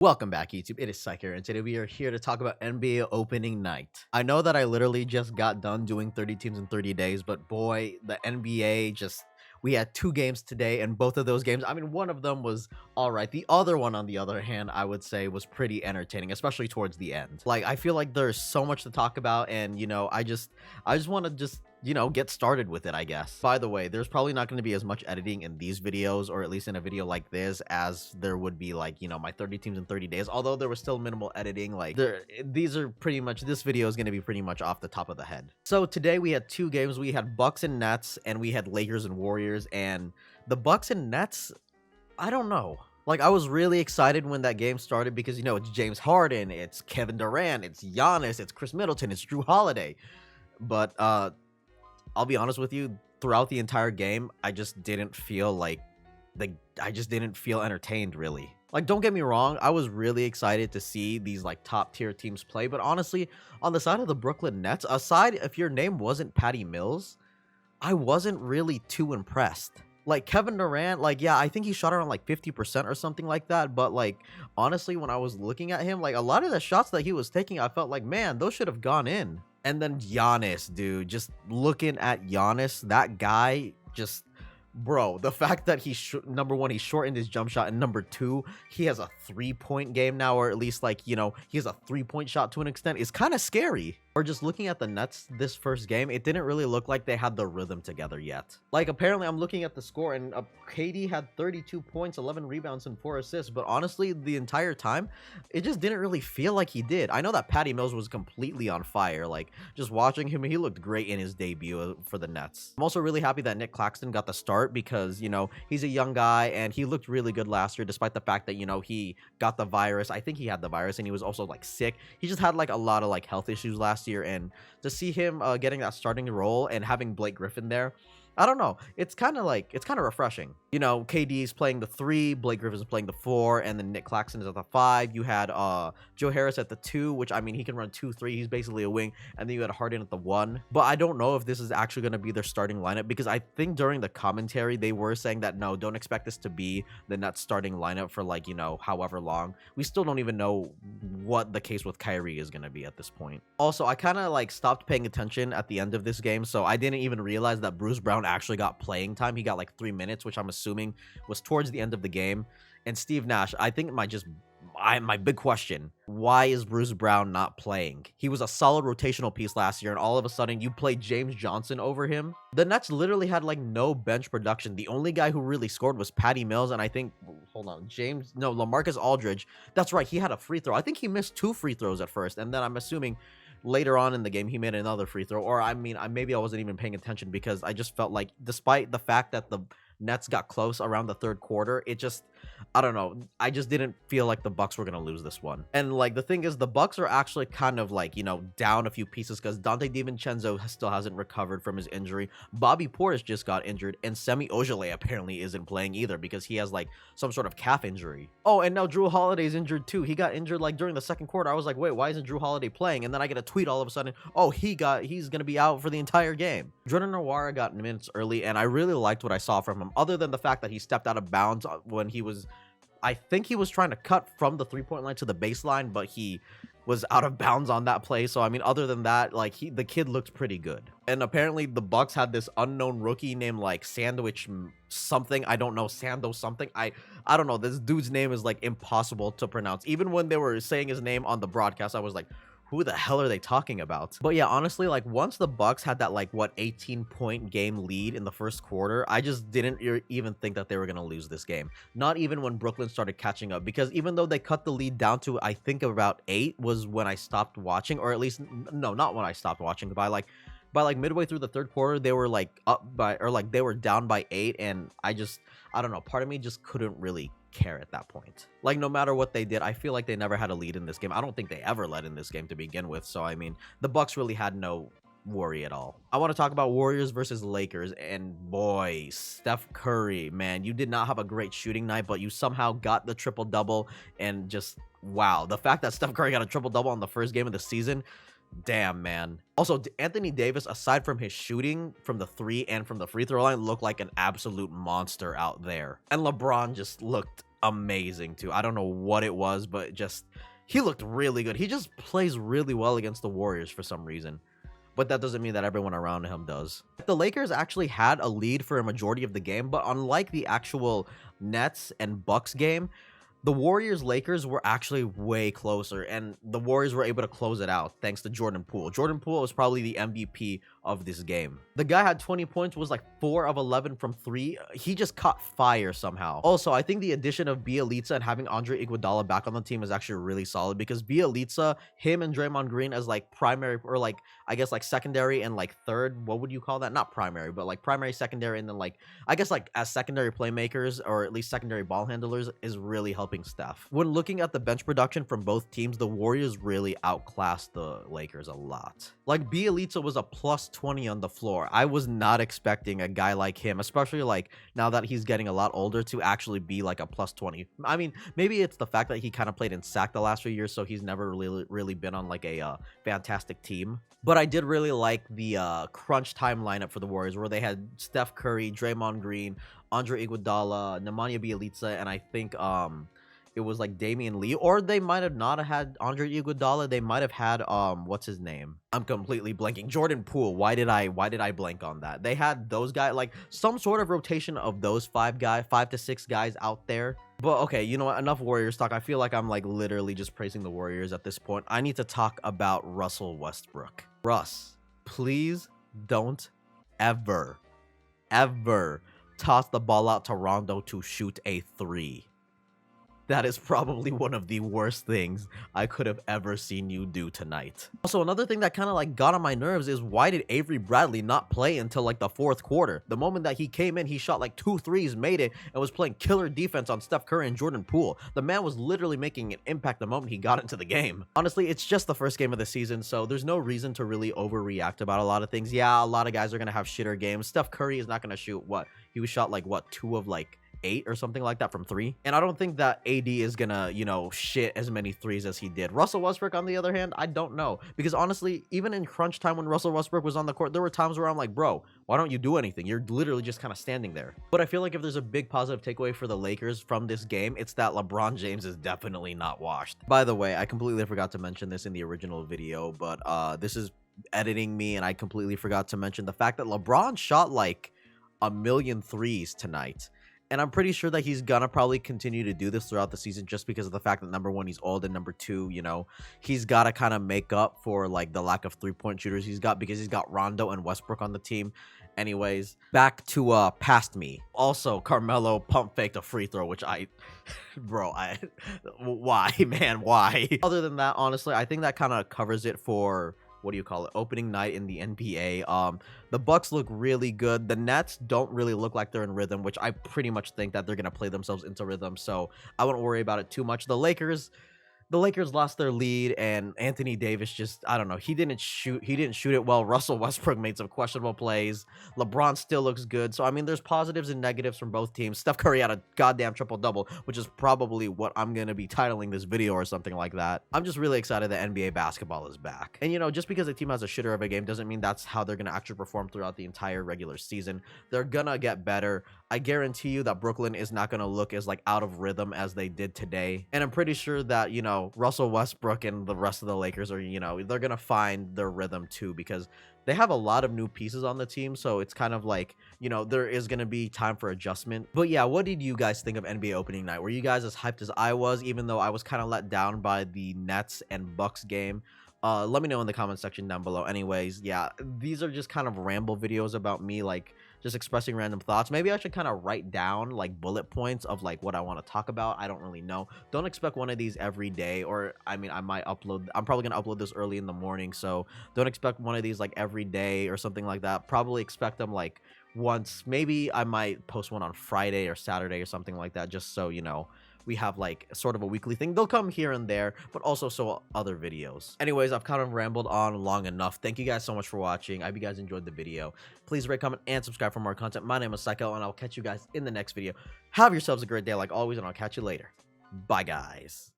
Welcome back, YouTube. It is Psych here, and today we are here to talk about NBA opening night. I know that I literally just got done doing 30 teams in 30 days, but boy, the NBA we had two games today, and both of those games, I mean, one of them was all right. The other one, on the other hand, I would say was pretty entertaining, especially towards the end. Like, I feel like there's so much to talk about, and, I just want to get started with it, I guess. By the way, there's probably not going to be as much editing in these videos, or at least in a video like this, as there would be like, my 30 teams in 30 days. Although there was still minimal editing, like these are pretty much, this video is going to be pretty much off the top of the head. So today we had two games. We had Bucks and Nets, and we had Lakers and Warriors. And the Bucks and Nets, I don't know. Like, I was really excited when that game started because, it's James Harden, it's Kevin Durant, it's Giannis, it's Chris Middleton, it's Drew Holiday. But I'll be honest with you, throughout the entire game, I just didn't feel entertained, really. Like, don't get me wrong, I was really excited to see these like top tier teams play, but honestly, on the side of the Brooklyn Nets, aside if your name wasn't Patty Mills, I wasn't really too impressed. Like, Kevin Durant, like, yeah, I think he shot around like 50% or something like that, but like, honestly, when I was looking at him, like, a lot of the shots that he was taking, I felt like, man, those should have gone in. And then Giannis, dude, just looking at Giannis, that guy just, bro, the fact that number one, he shortened his jump shot, and number two, he has a 3-point game now, or at least like, he has a 3-point shot to an extent, is kind of scary. Or just looking at the Nets this first game, it didn't really look like they had the rhythm together yet. Like, apparently I'm looking at the score, and KD had 32 points, 11 rebounds, and 4 assists, but honestly, the entire time, it just didn't really feel like he did. I know that Patty Mills was completely on fire. Like, just watching him, he looked great in his debut for the Nets. I'm also really happy that Nick Claxton got the start because, he's a young guy, and he looked really good last year, despite the fact that, he got the virus. I think he had the virus, and he was also, like, sick. He just had, like, a lot of, like, health issues last year, and to see him getting that starting role and having Blake Griffin there, I don't know. It's kind of refreshing. KD's playing the 3, Blake Griffin's playing the 4, and then Nick Claxton is at the 5. You had Joe Harris at the 2, which, I mean, he can run 2-3. He's basically a wing. And then you had Harden at the 1. But I don't know if this is actually going to be their starting lineup, because I think during the commentary, they were saying that, no, don't expect this to be the Nets starting lineup for, like, however long. We still don't even know what the case with Kyrie is going to be at this point. Also, I kind of, like, stopped paying attention at the end of this game, so I didn't even realize that Bruce Brown actually got playing time. He got like 3 minutes, which I'm assuming was towards the end of the game. And Steve Nash, I think my big question, why is Bruce Brown not playing? He was a solid rotational piece last year, and all of a sudden you played James Johnson over him. The Nets literally had like no bench production. The only guy who really scored was Patty Mills, and I think, LaMarcus Aldridge. That's right, he had a free throw. I think he missed 2 free throws at first, and then I'm assuming later on in the game he made another free throw. Or I mean, maybe I wasn't even paying attention, because I just felt like, despite the fact that the Nets got close around the third quarter, I don't know, I just didn't feel like the Bucks were gonna lose this one. And like, the thing is, the Bucks are actually kind of like, down a few pieces, because Dante DiVincenzo still hasn't recovered from his injury. Bobby Portis just got injured, and Semi Ojeleye apparently isn't playing either, because he has like some sort of calf injury. Oh, and now Drew Holiday's injured too. He got injured like during the second quarter. I was like, wait, why isn't Drew Holiday playing? And then I get a tweet all of a sudden, oh, he's gonna be out for the entire game. Jordan Nwora got minutes early, and I really liked what I saw from him, other than the fact that he stepped out of bounds when I think he was trying to cut from the 3-point line to the baseline, but he was out of bounds on that play. So I mean, other than that, like, the kid looked pretty good. And apparently the Bucks had this unknown rookie named like Sandwich something, I don't know, Sando something, I don't know, this dude's name is like impossible to pronounce. Even when they were saying his name on the broadcast, I was like, who the hell are they talking about? But yeah, honestly, like, once the Bucks had that, like, 18-point game lead in the first quarter, I just didn't even think that they were gonna lose this game. Not even when Brooklyn started catching up, because even though they cut the lead down to, I think, about 8 was when I stopped watching, or at least, no, not when I stopped watching, by midway through the third quarter, they were like they were down by 8, and I don't know, part of me just couldn't really care at that point. Like, no matter what they did, I feel like they never had a lead in this game. I don't think they ever led in this game to begin with. So I mean, the Bucks really had no worry at all. I want to talk about Warriors versus Lakers, and boy, Steph Curry, man, you did not have a great shooting night, but you somehow got the triple-double, and just, wow, the fact that Steph Curry got a triple-double on the first game of the season, damn, man. Also, Anthony Davis, aside from his shooting from the 3 and from the free throw line, looked like an absolute monster out there. And LeBron just looked amazing too. I don't know what it was, but just he looked really good. He just plays really well against the Warriors for some reason. But that doesn't mean that everyone around him does. The Lakers actually had a lead for a majority of the game, but unlike the actual Nets and Bucks game, the Warriors-Lakers were actually way closer, and the Warriors were able to close it out thanks to Jordan Poole. Jordan Poole was probably the MVP of this game. The guy had 20 points, was like 4 of 11 from 3. He just caught fire somehow. Also, I think the addition of Bjelica and having Andre Iguodala back on the team is actually really solid because Bjelica, him and Draymond Green as like primary, or like I guess like secondary and like third, what would you call that? Not primary, but like primary, secondary, and then like I guess like as secondary playmakers or at least secondary ball handlers is really helping Steph. When looking at the bench production from both teams, the Warriors really outclassed the Lakers a lot. Like Bjelica was a plus 20 on the floor. I was not expecting a guy like him, especially like now that he's getting a lot older, to actually be like a plus 20. I mean, maybe it's the fact that he kind of played in SAC the last few years, so he's never really been on like a fantastic team. But I did really like the crunch time lineup for the Warriors, where they had Steph Curry, Draymond Green, Andre Iguodala, Nemanja Bjelica, and I think it was like Damian Lee, or they might have not had Andre Iguodala. They might have had what's his name? I'm completely blanking. Jordan Poole. Why did I blank on that? They had those guys, like some sort of rotation of those 5 to 6 guys out there. But okay, you know what? Enough Warriors talk. I feel like I'm like literally just praising the Warriors at this point. I need to talk about Russell Westbrook. Russ, please don't ever toss the ball out to Rondo to shoot a 3. That is probably one of the worst things I could have ever seen you do tonight. Also, another thing that kind of like got on my nerves is why did Avery Bradley not play until like the 4th quarter? The moment that he came in, he shot like 2 threes, made it, and was playing killer defense on Steph Curry and Jordan Poole. The man was literally making an impact the moment he got into the game. Honestly, it's just the first game of the season, so there's no reason to really overreact about a lot of things. Yeah, a lot of guys are going to have shitter games. Steph Curry is not going to shoot what? He was shot like what? 2 of like 8 or something like that from 3. And I don't think that AD is gonna, you know, shit as many threes as he did. Russell Westbrook, on the other hand, I don't know. Because honestly, even in crunch time when Russell Westbrook was on the court, there were times where I'm like, bro, why don't you do anything? You're literally just kind of standing there. But I feel like if there's a big positive takeaway for the Lakers from this game, it's that LeBron James is definitely not washed. By the way, I completely forgot to mention this in the original video, but this is editing me, and I completely forgot to mention the fact that LeBron shot like a million threes tonight. And I'm pretty sure that he's gonna probably continue to do this throughout the season just because of the fact that number 1, he's old, and number 2, you know, he's got to kind of make up for like the lack of 3-point shooters he's got because he's got Rondo and Westbrook on the team. Anyways, back to past me. Also, Carmelo pump faked a free throw, which why, man, why? Other than that, honestly, I think that kind of covers it for what do you call it, opening night in the NBA. The Bucks look really good. The Nets don't really look like they're in rhythm, which I pretty much think that they're gonna play themselves into rhythm, so I wouldn't worry about it too much. The Lakers lost their lead, and Anthony Davis just, I don't know, he didn't shoot it well. Russell Westbrook made some questionable plays. LeBron still looks good. So I mean, there's positives and negatives from both teams. Steph Curry had a goddamn triple-double, which is probably what I'm gonna be titling this video or something like that. I'm just really excited that NBA basketball is back. And you know, just because a team has a shitter of a game doesn't mean that's how they're gonna actually perform throughout the entire regular season. They're gonna get better. I guarantee you that Brooklyn is not gonna look as like out of rhythm as they did today. And I'm pretty sure that, you know, Russell Westbrook and the rest of the Lakers are, you know, they're gonna find their rhythm too, because they have a lot of new pieces on the team, so it's kind of like, you know, there is gonna be time for adjustment. But yeah, what did you guys think of NBA opening night? Were you guys as hyped as I was, even though I was kind of let down by the Nets and Bucks game? Let me know in the comment section down below. Anyways, yeah, these are just kind of ramble videos about me, like just expressing random thoughts. Maybe I should kind of write down like bullet points of like what I want to talk about. I don't really know. Don't expect one of these every day, or I mean, I'm probably gonna upload this early in the morning, so don't expect one of these like every day or something like that. Probably expect them like once. Maybe I might post one on Friday or Saturday or something like that, just so you know we have like sort of a weekly thing. They'll come here and there, but also so other videos. Anyways, I've kind of rambled on long enough. Thank you guys so much for watching. I hope you guys enjoyed the video. Please rate, comment, and subscribe for more content. My name is Psycho, and I'll catch you guys in the next video. Have yourselves a great day like always, and I'll catch you later. Bye, guys.